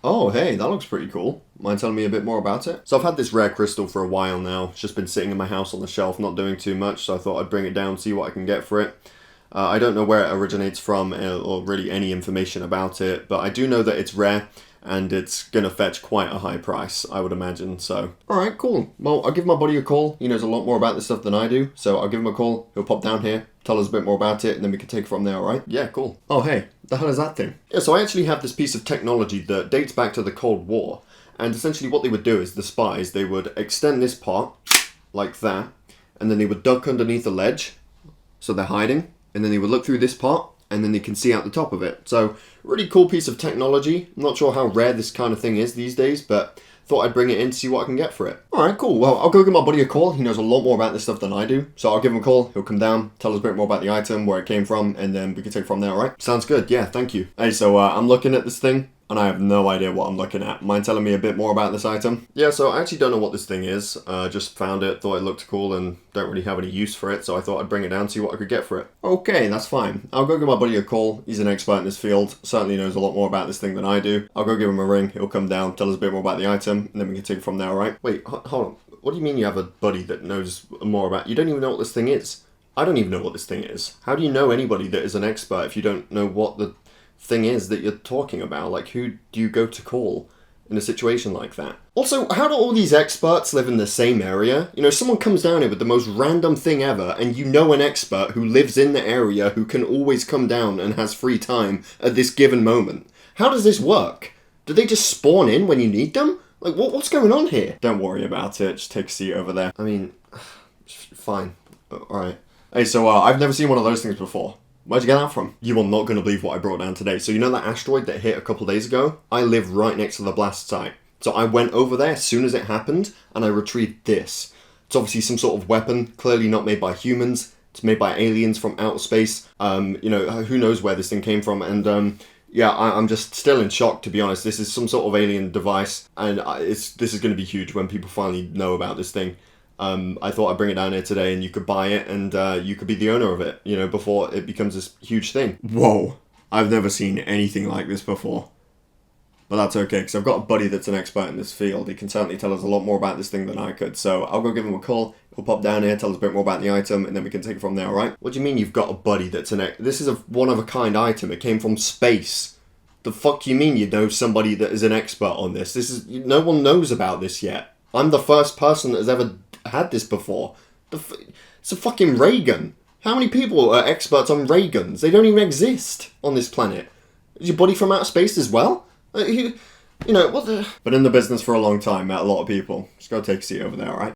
Oh, hey, that looks pretty cool. Mind telling me a bit more about it? So I've had this rare crystal for a while now. It's just been sitting in my house on the shelf, not doing too much, so I thought I'd bring it down, see what I can get for it. I don't know where it originates from or really any information about it, but I do know that it's rare and it's gonna fetch quite a high price, I would imagine, so. Alright, cool. Well, I'll give my buddy a call. He knows a lot more about this stuff than I do, so I'll give him a call. He'll pop down here, tell us a bit more about it, and then we can take it from there, alright? Yeah, cool. Oh, hey, the hell is that thing? Yeah, so I actually have this piece of technology that dates back to the Cold War, and essentially what they would do is, the spies, they would extend this part, like that, and then they would duck underneath a ledge, so they're hiding, and then they would look through this part, and then they can see out the top of it. So, really cool piece of technology. I'm not sure how rare this kind of thing is these days, but thought I'd bring it in to see what I can get for it. Alright, cool. Well, I'll go give my buddy a call. He knows a lot more about this stuff than I do. So I'll give him a call. He'll come down, tell us a bit more about the item, where it came from, and then we can take it from there, alright? Sounds good. Yeah, thank you. Hey, so I'm looking at this thing, and I have no idea what I'm looking at. Mind telling me a bit more about this item? Yeah, so I actually don't know what this thing is. Just found it, thought it looked cool, and don't really have any use for it, so I thought I'd bring it down, see what I could get for it. Okay, that's fine. I'll go give my buddy a call. He's an expert in this field. Certainly knows a lot more about this thing than I do. I'll go give him a ring. He'll come down, tell us a bit more about the item, and then we can take it from there, alright? Wait, hold on. What do you mean you have a buddy that knows more about... You don't even know what this thing is. I don't even know what this thing is. How do you know anybody that is an expert if you don't know what the thing is that you're talking about? Like, who do you go to call in a situation like that? Also, how do all these experts live in the same area? You know, someone comes down here with the most random thing ever, and you know an expert who lives in the area who can always come down and has free time at this given moment. How does this work? Do they just spawn in when you need them? Like, what's going on here? Don't worry about it, just take a seat over there. I mean, fine. Alright. Hey, so I've never seen one of those things before. Where'd you get that from? You are not going to believe what I brought down today. So you know that asteroid that hit a couple days ago? I live right next to the blast site. So I went over there as soon as it happened, and I retrieved this. It's obviously some sort of weapon, clearly not made by humans. It's made by aliens from outer space. You know, who knows where this thing came from, and yeah, I'm just still in shock, to be honest. This is some sort of alien device, and this is going to be huge when people finally know about this thing. I thought I'd bring it down here today and you could buy it and you could be the owner of it, you know, before it becomes this huge thing. Whoa, I've never seen anything like this before. But that's okay, because I've got a buddy that's an expert in this field. He can certainly tell us a lot more about this thing than I could. So I'll go give him a call. He'll pop down here, tell us a bit more about the item, and then we can take it from there, alright? What do you mean you've got a buddy that's this is a one-of-a-kind item. It came from space. The fuck you mean you know somebody that is an expert on this? No one knows about this yet. I'm the first person that has ever had this before. It's a fucking ray gun. How many people are experts on ray guns? They don't even exist on this planet. Is your buddy from outer space as well? You know, what the... Been in the business for a long time, met a lot of people. Just go take a seat over there, alright?